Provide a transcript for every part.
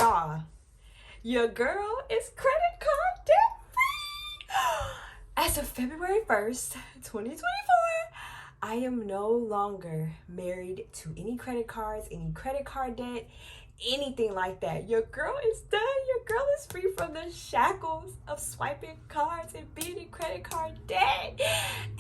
Y'all, your girl is credit card debt free. As of February 1st, 2024, I am no longer married to any credit cards, any credit card debt, anything like that. Your girl is done. Your girl is free from the shackles of swiping cards and being in credit card debt.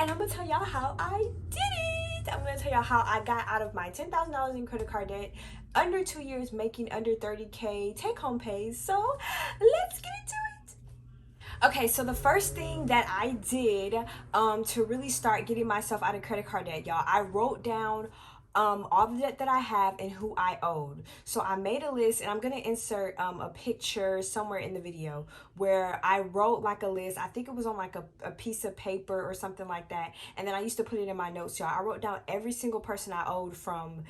And I'm gonna tell y'all how I did it. I'm gonna tell y'all how I got out of my $10,000 in credit card debt, under 2 years making under 30K take home pays. So let's get into it. Okay, so the first thing that I did to really start getting myself out of credit card debt, y'all, I wrote down all the debt that I have and who I owed. So I made a list, and I'm gonna insert a picture somewhere in the video where I wrote like a list. I think it was on like a piece of paper or something like that. And then I used to put it in my notes, y'all. I wrote down every single person I owed, from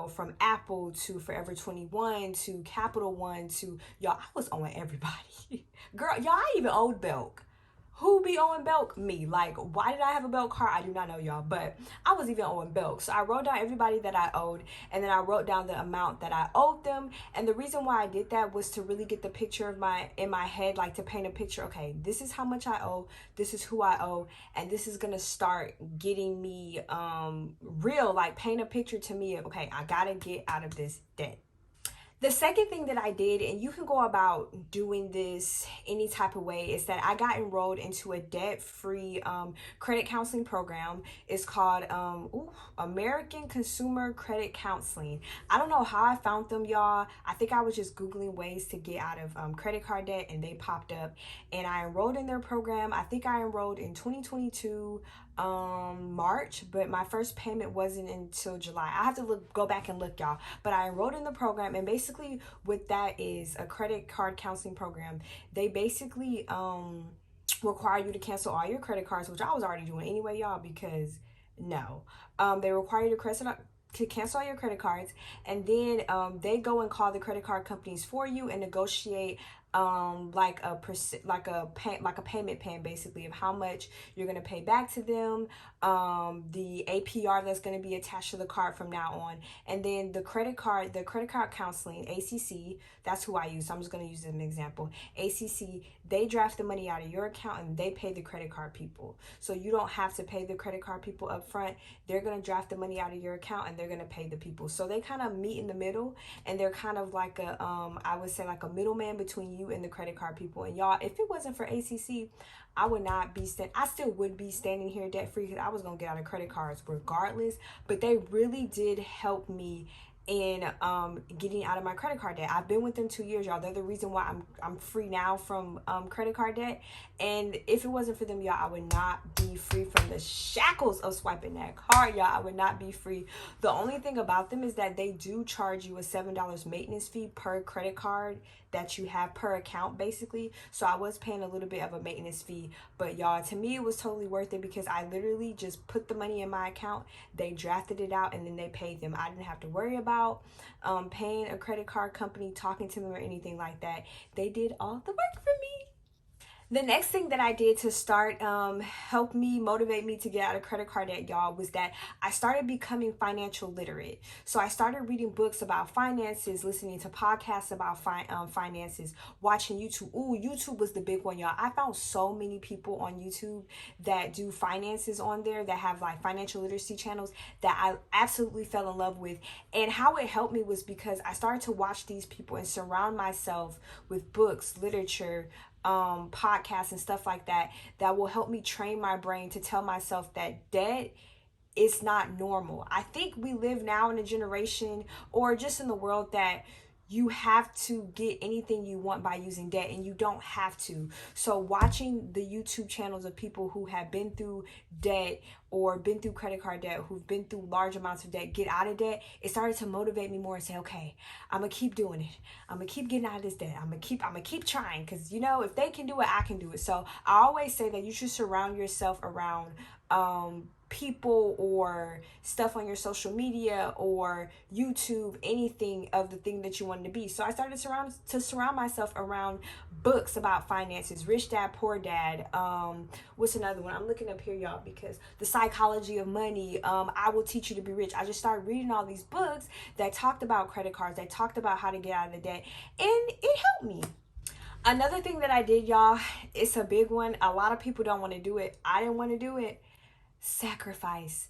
from Apple to Forever 21 to Capital One to, y'all, I was owing everybody. Girl, y'all, I even owed Belk. Who be owing Belk? Me. Like, why did I have a Belk card? I do not know, y'all, but I was even owing Belk. So I wrote down everybody that I owed, and then I wrote down the amount that I owed them. And the reason why I did that was to really get the picture of in my head, like to paint a picture. Okay, this is how much I owe, this is who I owe, and this is gonna start getting me real, like paint a picture to me of, okay, I gotta get out of this debt. The second thing that I did, and you can go about doing this any type of way, is that I got enrolled into a debt-free credit counseling program. It's called American Consumer Credit Counseling. I don't know how I found them, y'all. I think I was just Googling ways to get out of credit card debt, and they popped up. And I enrolled in their program. I think I enrolled in 2022 March, but my first payment wasn't until July. I have to go back and look, y'all. But I enrolled in the program, and basically what that is, a credit card counseling program. They basically require you to cancel all your credit cards, which I was already doing anyway, y'all, because no. They require you to cancel all your credit cards, and then they go and call the credit card companies for you and negotiate like a payment plan, basically, of how much you're going to pay back to them, the APR that's going to be attached to the card from now on. And then the credit card counseling, ACC, that's who I use, so I'm just going to use an example. ACC, they draft the money out of your account and they pay the credit card people, so you don't have to pay the credit card people up front. They're going to draft the money out of your account and they're going to pay the people. So they kind of meet in the middle, and they're kind of like a I would say like a middleman between you and the credit card people. And y'all, if it wasn't for ACC, I would not be I still would be standing here debt free, because I was gonna get out of credit cards regardless. But they really did help me in getting out of my credit card debt. I've been with them 2 years, y'all. They're the reason why I'm free now from credit card debt. And if it wasn't for them, y'all, I would not be free from the shackles of swiping that card, y'all. I would not be free. The only thing about them is that they do charge you a $7 maintenance fee per credit card that you have, per account, basically. So I was paying a little bit of a maintenance fee, but y'all, to me it was totally worth it, because I literally just put the money in my account, they drafted it out, and then they paid them. I didn't have to worry about paying a credit card company, talking to them, or anything like that. They did all the work for me. The next thing that I did to start help me, motivate me to get out of credit card debt, y'all, was that I started becoming financial literate. So I started reading books about finances, listening to podcasts about finances, watching YouTube. Ooh, YouTube was the big one, y'all. I found so many people on YouTube that do finances on there, that have like financial literacy channels, that I absolutely fell in love with. And how it helped me was because I started to watch these people and surround myself with books, literature, podcasts and stuff like that, that will help me train my brain to tell myself that debt is not normal. I think we live now in a generation, or just in the world, that you have to get anything you want by using debt, and you don't have to. So watching the YouTube channels of people who have been through debt, or been through credit card debt, who've been through large amounts of debt, get out of debt, it started to motivate me more and say, okay, I'm gonna keep doing it. I'm gonna keep getting out of this debt. I'm gonna keep trying, because if they can do it, I can do it. So I always say that you should surround yourself around people or stuff on your social media or YouTube, anything of the thing that you wanted to be. So I started to surround myself around books about finances. Rich Dad, Poor Dad. What's another one? I'm looking up here, y'all, because The Psychology of Money, I Will Teach You to Be Rich. I just started reading all these books that talked about credit cards, that talked about how to get out of the debt, and it helped me. Another thing that I did, y'all, it's a big one. A lot of people don't want to do it. I didn't want to do it. Sacrifice.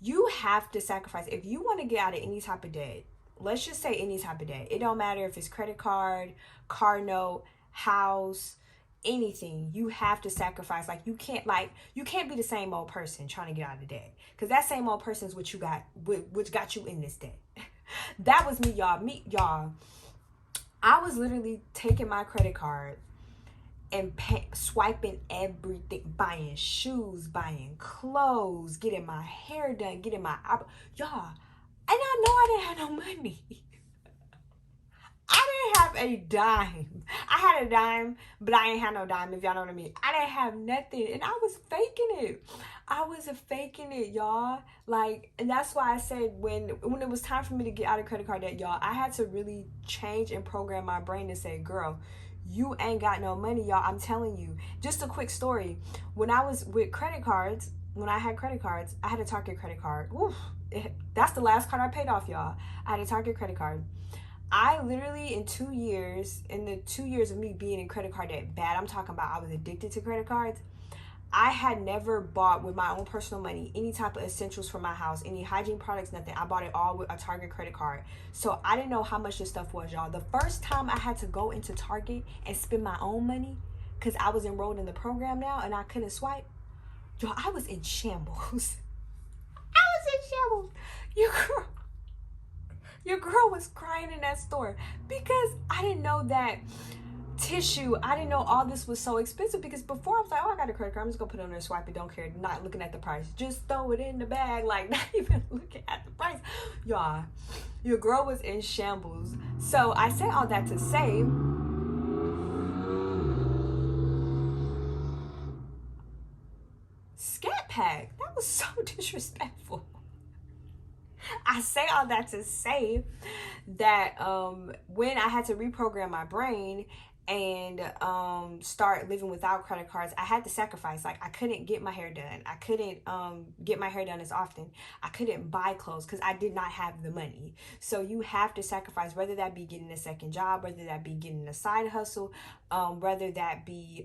You have to sacrifice. If you want to get out of any type of debt, let's just say any type of debt. It don't matter if it's credit card, car note, house, anything. You have to sacrifice. Like you can't be the same old person trying to get out of debt. Because that same old person is what you got, which got you in this debt. That was me, y'all. I was literally taking my credit card and swiping everything, buying shoes, buying clothes, getting my hair done, getting my y'all. And I know I didn't have no money. I didn't have a dime. I had a dime, but I ain't had no dime, if y'all know what I mean. I didn't have nothing, and I was faking it. I was faking it, y'all. Like, and that's why I said when it was time for me to get out of credit card debt, y'all, I had to really change and program my brain to say, girl, you ain't got no money, y'all. I'm telling you. Just a quick story. When I was with credit cards, when I had credit cards, I had a Target credit card. Oof, that's the last card I paid off, y'all. I had a Target credit card. I literally, in the 2 years of me being in credit card debt bad, I'm talking about I was addicted to credit cards. I had never bought with my own personal money any type of essentials for my house, any hygiene products, nothing. I bought it all with a Target credit card. So I didn't know how much this stuff was, y'all. The first time I had to go into Target and spend my own money, because I was enrolled in the program now and I couldn't swipe, y'all, I was in shambles. I was in shambles. Your girl was crying in that store because I didn't know that tissue. I didn't know all this was so expensive, because before I was like, oh, I got a credit card, I'm just gonna put it on there, swipe it, don't care, not looking at the price, just throw it in the bag, like not even looking at the price. Y'all, your girl was in shambles. So I say all that to say, Scat Pack, that was so disrespectful. I say all that to say that when I had to reprogram my brain and start living without credit cards, I had to sacrifice. Like, I couldn't get my hair done. I couldn't get my hair done as often. I couldn't buy clothes because I did not have the money. So you have to sacrifice, whether that be getting a second job, whether that be getting a side hustle, whether that be,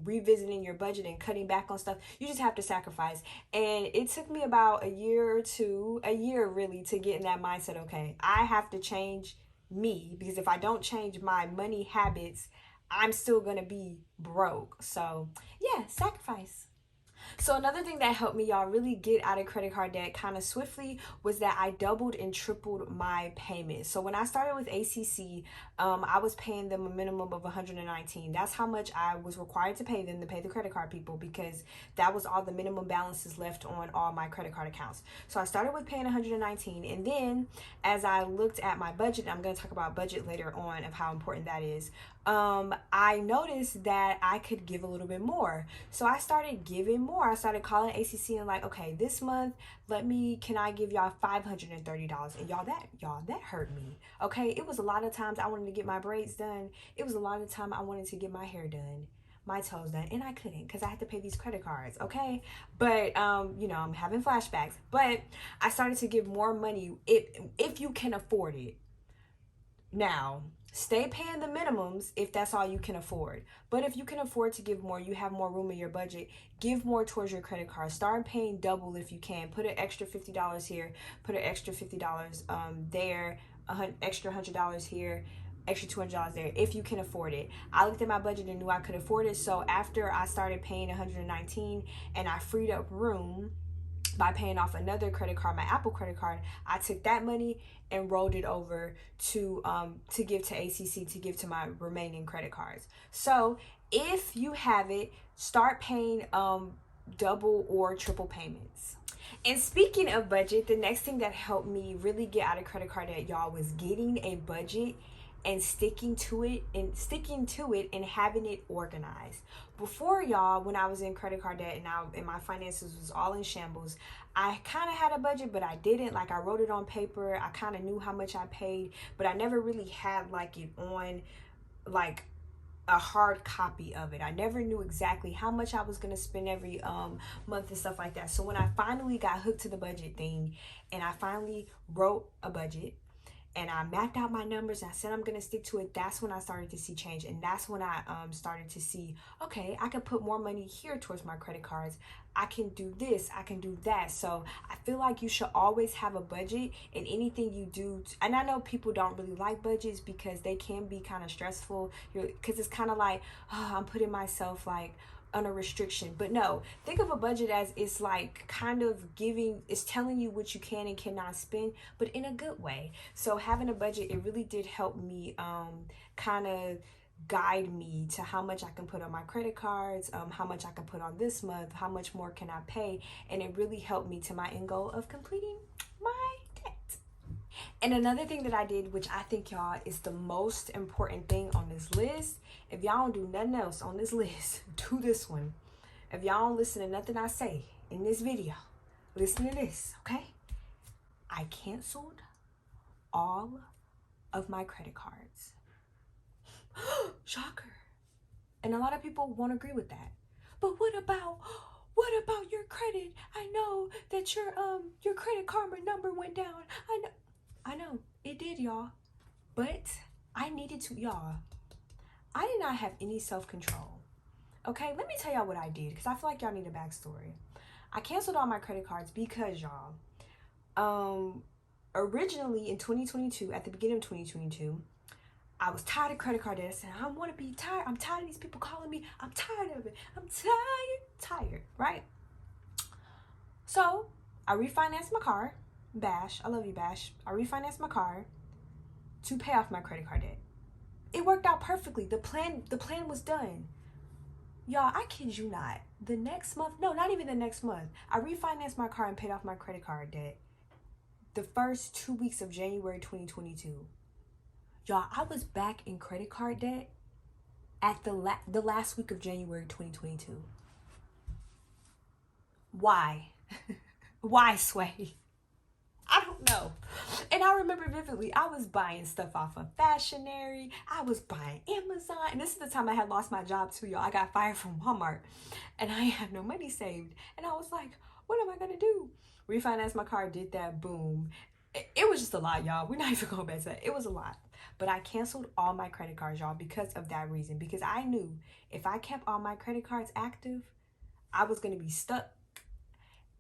revisiting your budget and cutting back on stuff. You just have to sacrifice. And it took me about a year really, to get in that mindset. Okay, I have to change me, because if I don't change my money habits, I'm still gonna be broke. So yeah, sacrifice. So another thing that helped me, y'all, really get out of credit card debt kind of swiftly was that I doubled and tripled my payments. So when I started with ACC, I was paying them a minimum of $119. That's how much I was required to pay them, to pay the credit card people, because that was all the minimum balances left on all my credit card accounts. So I started with paying $119, and then as I looked at my budget, and I'm going to talk about budget later on of how important that is, I noticed that I could give a little bit more. So I started giving more. I started calling ACC and like, okay, this month, can I give y'all $530? And y'all, that hurt me. Okay, it was a lot of times I wanted to get my braids done. It was a lot of time I wanted to get my hair done, my toes done, and I couldn't because I had to pay these credit cards. Okay, but I'm having flashbacks. But I started to give more money if you can afford it. Now, stay paying the minimums if that's all you can afford. But if you can afford to give more, you have more room in your budget, give more towards your credit card. Start paying double if you can. Put an extra $50 here, put an extra $50 there, extra $100 here, extra $200 there, if you can afford it. I looked at my budget and knew I could afford it. So after I started paying $119 and I freed up room by paying off another credit card, my Apple credit card, I took that money and rolled it over to give to ACC, to give to my remaining credit cards. So if you have it, start paying double or triple payments. And speaking of budget, the next thing that helped me really get out of credit card debt, y'all, was getting a budget and sticking to it and having it organized. Before, y'all, when I was in credit card debt and my finances was all in shambles, I kind of had a budget, but I didn't. Like, I wrote it on paper. I kind of knew how much I paid, but I never really had it on a hard copy of it. I never knew exactly how much I was gonna spend every month and stuff like that. So when I finally got hooked to the budget thing and I finally wrote a budget and I mapped out my numbers and I said I'm gonna stick to it, that's when I started to see change. And that's when I started to see, okay, I can put more money here towards my credit cards. I can do this, I can do that. So I feel like you should always have a budget in anything you do. And I know people don't really like budgets because they can be kind of stressful, because it's kind of like, oh, I'm putting myself like on a restriction. But no, think of a budget as it's like kind of giving, it's telling you what you can and cannot spend, but in a good way. So having a budget, it really did help me kind of guide me to how much I can put on my credit cards, how much I can put on this month, how much more can I pay, and it really helped me to my end goal of completing my debt. And another thing that I did, which I think, y'all, is the most important thing on this list, if y'all don't do nothing else on this list, do this one. If y'all don't listen to nothing I say in this video, listen to this, okay? I canceled all of my credit cards. Shocker. And a lot of people won't agree with that. But what about your credit? I know that your credit karma number went down. I know it did, y'all. But I needed to, y'all. I did not have any self-control. Okay, let me tell y'all what I did, because I feel like y'all need a backstory. I canceled all my credit cards because, y'all, originally in 2022, at the beginning of 2022, I was tired of credit card debt. I said, I want to be tired. I'm tired of these people calling me. I'm tired of it. I'm tired, right? So I refinanced my car. Bash, I love you, Bash. I refinanced my car to pay off my credit card debt. It worked out perfectly. The plan was done. Y'all, I kid you not. The next month, no, not even the next month, I refinanced my car and paid off my credit card debt the first 2 weeks of January 2022. Y'all, I was back in credit card debt at the last week of January 2022. Why? Why, Sway? I don't know. And I remember vividly, I was buying stuff off of Fashionary. I was buying Amazon. And this is the time I had lost my job too, y'all. I got fired from Walmart. And I had no money saved. And I was like, what am I going to do? Refinance my car, did that, boom. It was just a lot, y'all. We're not even going back to that. It was a lot. But I canceled all my credit cards, y'all, because of that reason. Because I knew if I kept all my credit cards active, I was going to be stuck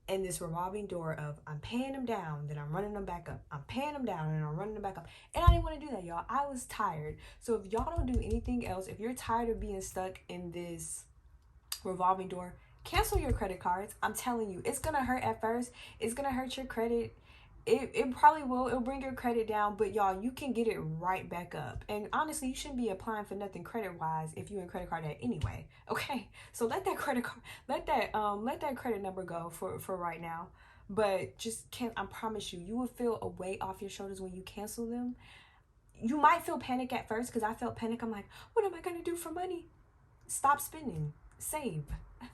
in this revolving door of I'm paying them down, then I'm running them back up. I'm paying them down and I'm running them back up. And I didn't want to do that, y'all. I was tired. So if y'all don't do anything else, if you're tired of being stuck in this revolving door, cancel your credit cards. I'm telling you, it's going to hurt at first. It's going to hurt your credit. It probably will. It'll bring your credit down, but y'all, you can get it right back up. And honestly, you shouldn't be applying for nothing credit-wise if you're in credit card debt anyway. Okay, so let that credit card, let that credit number go for right now. But just can't. I promise you, you will feel a weight off your shoulders when you cancel them. You might feel panic at first, because I felt panic. I'm like, what am I gonna do for money? Stop spending. Save.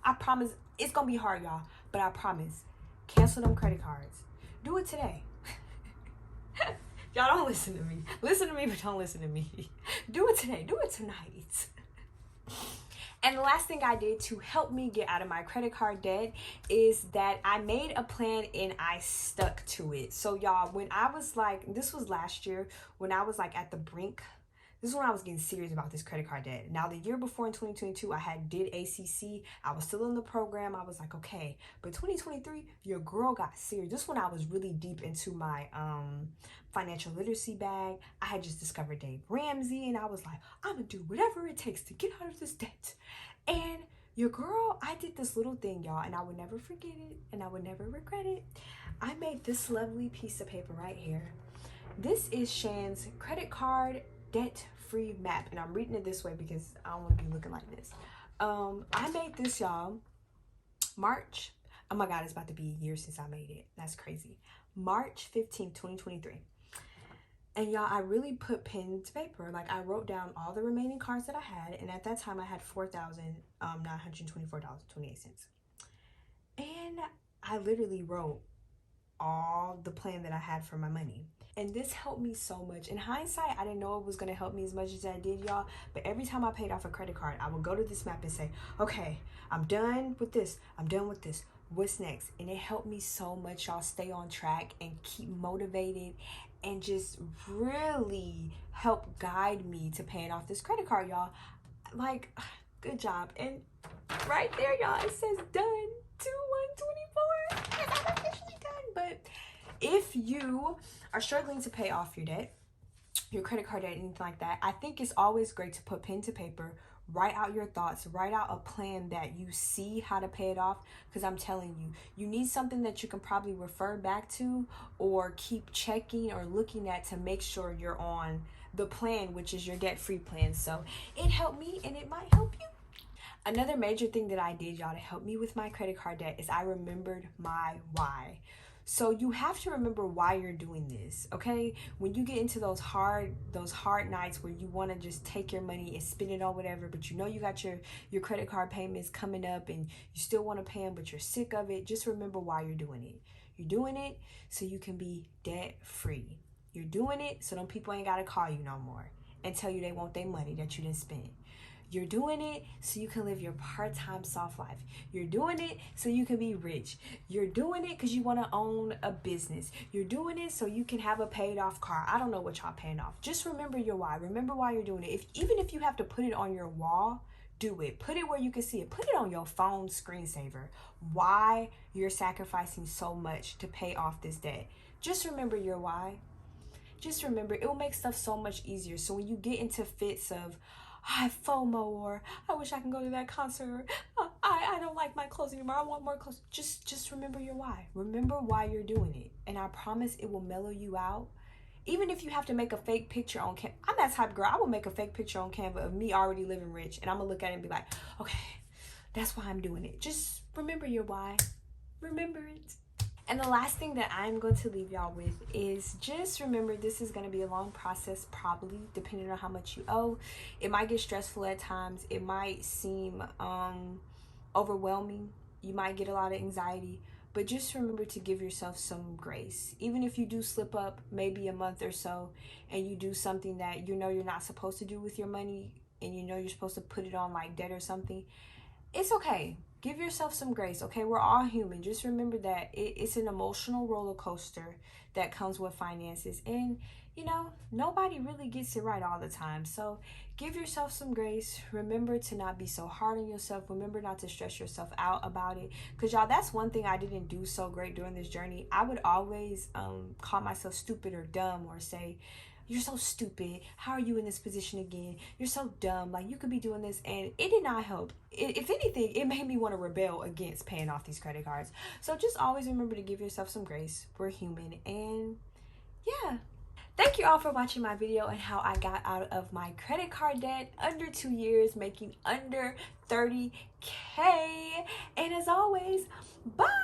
I promise. It's gonna be hard, y'all, but I promise. Cancel them credit cards. Do it today. Y'all don't listen to me. Listen to me, but don't listen to me. Do it today. Do it tonight. And the last thing I did to help me get out of my credit card debt is that I made a plan and I stuck to it. So y'all, when I was like, this was last year, when I was like at the brink, this is when I was getting serious about this credit card debt. Now, the year before in 2022, I did ACC. I was still in the program. I was like, okay. But 2023, your girl got serious. This is when I was really deep into my financial literacy bag. I had just discovered Dave Ramsey, and I was like, I'm going to do whatever it takes to get out of this debt. And your girl, I did this little thing, y'all, and I would never forget it, and I would never regret it. I made this lovely piece of paper right here. This is Shan's credit card debt-free map, and I'm reading it this way because I don't want to be looking like this. I made this, y'all, March. Oh my God, it's about to be a year since I made it. That's crazy. March 15th, 2023. And y'all, I really put pen to paper. Like, I wrote down all the remaining cards that I had, and at that time I had $4,924.28. And I literally wrote all the plan that I had for my money. And this helped me so much. In hindsight, I didn't know it was going to help me as much as I did, y'all. But every time I paid off a credit card, I would go to this map and say, okay, I'm done with this. I'm done with this. What's next? And it helped me so much, y'all, stay on track and keep motivated and just really help guide me to paying off this credit card, y'all. Like, good job. And right there, y'all, it says done 2/1/24, because I'm officially done. But if you are struggling to pay off your debt, your credit card debt, anything like that, I think it's always great to put pen to paper, write out your thoughts, write out a plan that you see how to pay it off. Because I'm telling you, you need something that you can probably refer back to or keep checking or looking at to make sure you're on the plan, which is your debt-free plan. So it helped me and it might help you. Another major thing that I did, y'all, to help me with my credit card debt is I remembered my why. So you have to remember why you're doing this, okay? When you get into those hard nights where you want to just take your money and spend it on whatever, but you know you got your credit card payments coming up and you still want to pay them, but you're sick of it, just remember why you're doing it. You're doing it so you can be debt free. You're doing it so them people ain't got to call you no more and tell you they want their money that you didn't spend. You're doing it so you can live your part-time soft life. You're doing it so you can be rich. You're doing it because you want to own a business. You're doing it so you can have a paid off car. I don't know what y'all paying off. Just remember your why. Remember why you're doing it. Even if you have to put it on your wall, do it. Put it where you can see it. Put it on your phone screensaver. Why you're sacrificing so much to pay off this debt. Just remember your why. Just remember, it will make stuff so much easier. So when you get into fits of, I have FOMO, or I wish I can go to that concert, or I don't like my clothes anymore, I want more clothes. Just remember your why. Remember why you're doing it. And I promise it will mellow you out. Even if you have to make a fake picture on Canva. I'm that type of girl. I will make a fake picture on Canva of me already living rich. And I'm going to look at it and be like, okay, that's why I'm doing it. Just remember your why. Remember it. And the last thing that I'm going to leave y'all with is just remember, this is going to be a long process, probably, depending on how much you owe. It might get stressful at times. It might seem overwhelming. You might get a lot of anxiety. But just remember to give yourself some grace. Even if you do slip up maybe a month or so and you do something that you know you're not supposed to do with your money and you know you're supposed to put it on like debt or something, it's okay. Give yourself some grace, okay? We're all human. Just remember that it's an emotional roller coaster that comes with finances. And, you know, nobody really gets it right all the time. So give yourself some grace. Remember to not be so hard on yourself. Remember not to stress yourself out about it. Because, y'all, that's one thing I didn't do so great during this journey. I would always call myself stupid or dumb or say, you're so stupid. How are you in this position again? You're so dumb. Like, you could be doing this. And it did not help. If anything, it made me want to rebel against paying off these credit cards. So just always remember to give yourself some grace. We're human. And yeah. Thank you all for watching my video on how I got out of my credit card debt under 2 years, making under 30K. And as always, bye.